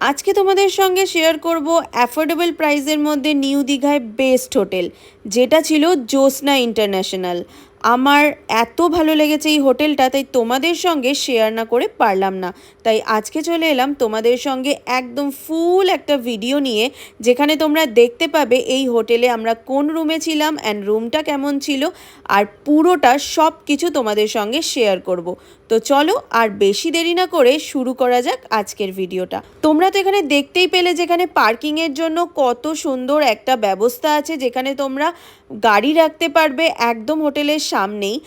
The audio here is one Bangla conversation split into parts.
আজকে তোমাদের সঙ্গে শেয়ার করব অ্যাফোর্ডেবল প্রাইসের মধ্যে নিউ দীঘায় বেস্ট হোটেল, যেটা ছিল জ্যোৎস্না ইন্টারন্যাশনাল। আমার এত ভালো লেগেছে এই হোটেলটা, তাই তোমাদের সঙ্গে শেয়ার না করে পারলাম না। তাই আজকে চলে এলাম তোমাদের সঙ্গে একদম ফুল একটা ভিডিও নিয়ে, যেখানে তোমরা দেখতে পাবে এই হোটেলে আমরা কোন রুমে ছিলাম অ্যান্ড রুমটা কেমন ছিল, আর পুরোটা সব কিছু তোমাদের সঙ্গে শেয়ার করব। তো চলো আর বেশি দেরি না করে শুরু করা যাক আজকের ভিডিওটা। তোমরা তো এখানে দেখতেই পেলে যেখানে পার্কিংয়ের জন্য কত সুন্দর একটা ব্যবস্থা আছে, যেখানে তোমরা গাড়ি রাখতে পারবে একদম হোটেলের সামনেই।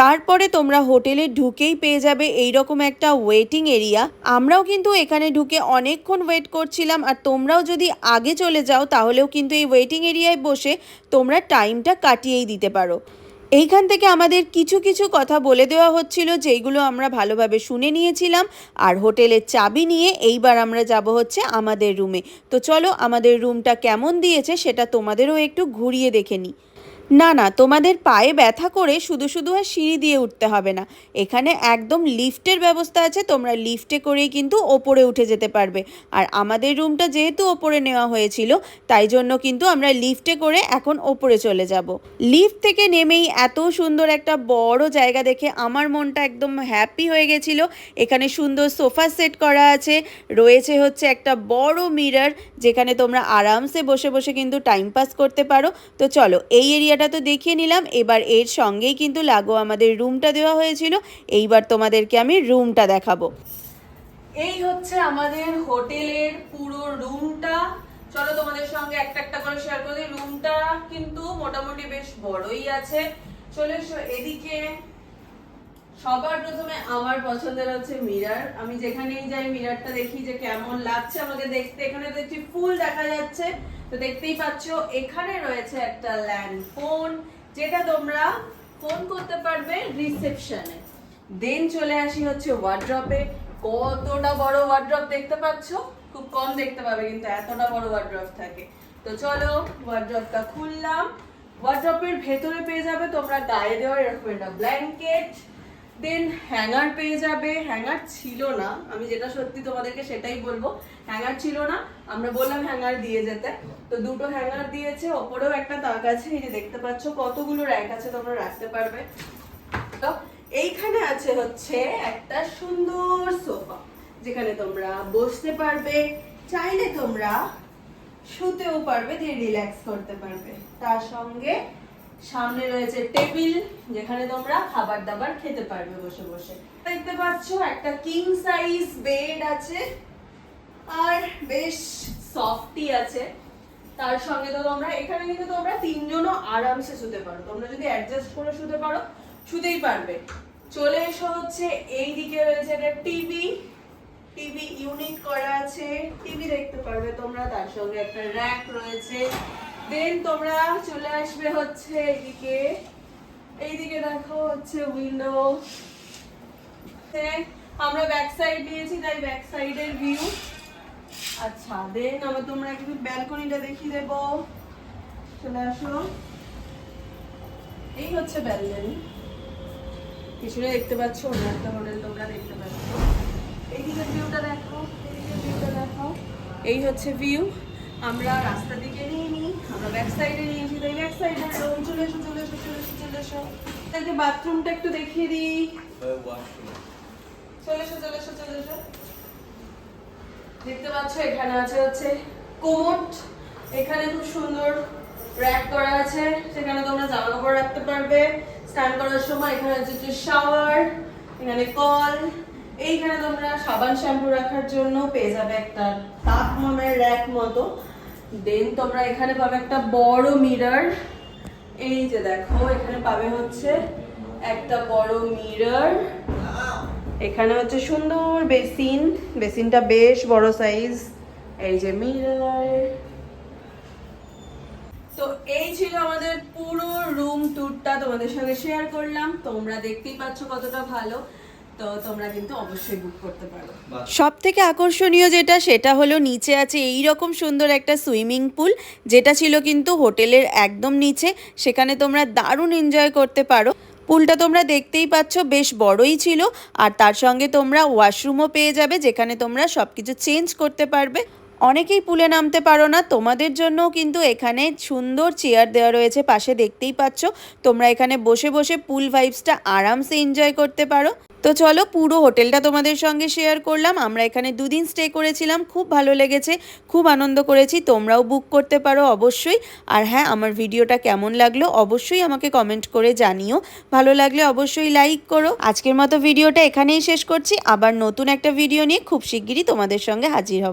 তারপরে তোমরা হোটেলে ঢুকেই পেয়ে যাবে এইরকম একটা ওয়েটিং এরিয়া। আমরাও কিন্তু এখানে ঢুকে অনেকক্ষণ ওয়েট করছিলাম, আর তোমরাও যদি আগে চলে যাও তাহলেও কিন্তু এই ওয়েটিং এরিয়ায় বসে তোমরা টাইমটা কাটিয়েই দিতে পারো। এইখান থেকে আমাদের কিছু কিছু কথা বলে দেওয়া হচ্ছিল, যেইগুলো আমরা ভালোভাবে শুনে নিয়েছিলাম। আর হোটেলের চাবি নিয়ে এইবার আমরা যাব হচ্ছে আমাদের রুমে। তো চলো আমাদের রুমটা কেমন দিয়েছে সেটা তোমাদেরও একটু ঘুরিয়ে দেখে নিই। না না, তোমাদের পায়ে ব্যথা করে শুধু শুধু আর সিঁড়ি দিয়ে উঠতে হবে না। এখানে একদম লিফটের ব্যবস্থা আছে, তোমরা লিফটে করেই কিন্তু ওপরে উঠে যেতে পারবে। আর আমাদের রুমটা যেহেতু ওপরে নেওয়া হয়েছিল, তাই জন্য কিন্তু আমরা লিফটে করে এখন ওপরে চলে যাব। লিফট থেকে নেমেই এত সুন্দর একটা বড় জায়গা দেখে আমার মনটা একদম হ্যাপি হয়ে গেছিলো। এখানে সুন্দর সোফা সেট করা আছে, রয়েছে হচ্ছে একটা বড় মিরর, যেখানে তোমরা আরামসে বসে বসে কিন্তু টাইম পাস করতে পারো। তো চলো, এই এরিয়াটা তো দেখিয়ে নিলাম, এবার এর সঙ্গেই কিন্তু লাগো আমাদের রুমটা দেওয়া হয়েছিল। এইবার তোমাদেরকে আমি রুমটা দেখাবো। এই হচ্ছে আমাদের হোটেলের পুরো রুমটা। চলো তোমাদের সঙ্গে একটা একটা করে শেয়ার করি। রুমটা কিন্তু মোটামুটি বেশ বড়ই আছে। চলে এসো এদিকে। সবার প্রথমে আমার পছন্দের হচ্ছে মিরর। আমি যেখানেই যাই মিররটা দেখি যে কেমন লাগছে আমাকে দেখতে। এখানে দেখছি ফুল দেখা যাচ্ছে, তো দেখতেই পাচ্ছ। এখানে রয়েছে একটা ল্যান্ড ফোন, যেটা তোমরা ফোন করতে পারবে রিসেপশনে। দেন চলে আসি হচ্ছে ওয়ার্ড্রপে। কতটা বড় ওয়ার্ড্রপ দেখতে পাচ্ছ, খুব কম দেখতে পাবে কিন্তু এতটা বড় ওয়ার্ড্রপ থাকে। তো চলো ওয়ার্ড্রপটা খুললাম। ওয়ার্ড্রপের ভেতরে পেয়ে যাবে তোমরা গায়ে দেওয়ার এরকম একটা ব্ল্যাঙ্কেট। দেন হ্যাঙ্গার পেয়ে যাবে। হ্যাঙ্গার ছিল না, আমি যেটা সত্যি তোমাদেরকে সেটাই বলবো, হ্যাঙ্গার ছিল না। আমরা বললাম হ্যাঙ্গার দিয়ে যেতে, তো দুটো হ্যাঙ্গার দিয়েছে। ওপরেও একটা তাক আছে, এই যে দেখতে পাচ্ছ কতগুলো র্যাক আছে, তোমরা রাখতে পারবে। তো এইখানে আছে হচ্ছে একটা সুন্দর সোফা, যেখানে তোমরা বসতে পারবে, চাইলে তোমরা শুতেও পারবে, যে রিল্যাক্স করতে পারবে। তার সঙ্গে সামনে রয়েছে টেবিল, যেখানে তোমরা খাবার দাবার খেতে পারবে বসে বসে। দেখতে পাচ্ছ একটা কিং সাইজ বেড আছে, আর বেশ সফটই আছে। তার সঙ্গে তো তোমরা এখানে কিন্তু তোমরা তিনজনও আরামসে শুতে পারো। তোমরা যদি অ্যাডজাস্ট করে শুতে পারো, শুতেই পারবে। চলে এসো হচ্ছে এই দিকে রয়েছে একটা টিভি ইউনিট করা আছে, টিভি দেখতে পারবে তোমরা। তার সঙ্গে একটা র‍্যাক রয়েছে। দেন তোমরা চলে আসবে হচ্ছে এইদিকে দেখো হচ্ছে উইন্ডো। আমরা ব্যাক সাইড নিয়েছি, তাই ব্যাক সাইডের ভিউ। আচ্ছা, দেন আমরা তোমরা একটু ব্যালকনিটা দেখিয়ে দেবো। চলে আসো, এই হচ্ছে ব্যালকনি। পিছনে দেখতে পাচ্ছ অন্য একটা হোটেল তোমরা দেখতে পাচ্ছ। এইদিকে ভিউটা দেখো, এই হচ্ছে ভিউ। আমরা রাস্তা দিকে নিইনি, আমরা ব্যাক সাইডে নিয়েছি, তাই ব্যাক সাইডে। চলে এসো চলে এসো চলে এসো চলে এসো। তাকে বাথরুমটা একটু দেখিয়ে দিই। চলে এসো চলে এসো চলে এসো। দেখতে পাচ্ছ এখানে আছে হচ্ছে কোমোড। এখানে খুব সুন্দর র‍্যাক করা আছে, সেখানে তোমরা জামা কাপড় রাখতে পারবে। স্নান করার সময় এখানে আছে শাওয়ার, এখানে কল। এইখানে তোমরা সাবান শ্যাম্পু রাখার জন্য পেয়ে যাবে একটা তাপমানের র‍্যাক মতো। দেন তোমরা এখানে পাবে একটা বড় মিরর। এই যে দেখো, এখানে পাবে হচ্ছে একটা বড় মিরর। এখানে হচ্ছে সুন্দর বেসিনটা বেশ বড় সাইজ। এই যে মিরর। তো এই ছিল আমাদের পুরো রুম ট্যুরটা, তোমাদের সঙ্গে শেয়ার করলাম। তোমরা দেখতেই পাচ্ছ কতটা ভালো। তো তোমরা কিন্তু অবশ্যই বুক করতে পারো। সব থেকে আকর্ষণীয় যেটা, সেটা হলো নিচে আছে এই রকম সুন্দর একটা সুইমিং পুল, যেটা ছিল কিন্তু হোটেলের একদম নিচে। সেখানে তোমরা দারুণ এনজয় করতে পারো। পুলটা তোমরা দেখতেই পাচ্ছ বেশ বড়ই ছিল, আর তার সঙ্গে তোমরা ওয়াশরুমও পেয়ে যাবে যেখানে তোমরা সব কিছু চেঞ্জ করতে পারবে। অনেকেই পুলে নামতে পারো না, তোমাদের জন্যও কিন্তু এখানে সুন্দর চেয়ার দেওয়া রয়েছে পাশে, দেখতেই পাচ্ছ। তোমরা এখানে বসে বসে পুল ভাইবসটা আরামসে এনজয় করতে পারো। তো চলো, পুরো হোটেলটা তোমাদের সঙ্গে শেয়ার করলাম। আমরা এখানে 2 দিন স্টে করেছিলাম, খুব ভালো লেগেছে, খুব আনন্দ করেছি। তোমরাও বুক করতে পারো অবশ্যই। আর হ্যাঁ, আমার ভিডিওটা কেমন লাগলো অবশ্যই আমাকে কমেন্ট করে জানিও। ভালো লাগলে অবশ্যই লাইক করো। আজকের মতো ভিডিওটা এখানেই শেষ করছি, আবার নতুন একটা ভিডিও নিয়ে খুব শিগগিরই তোমাদের সঙ্গে হাজির হব।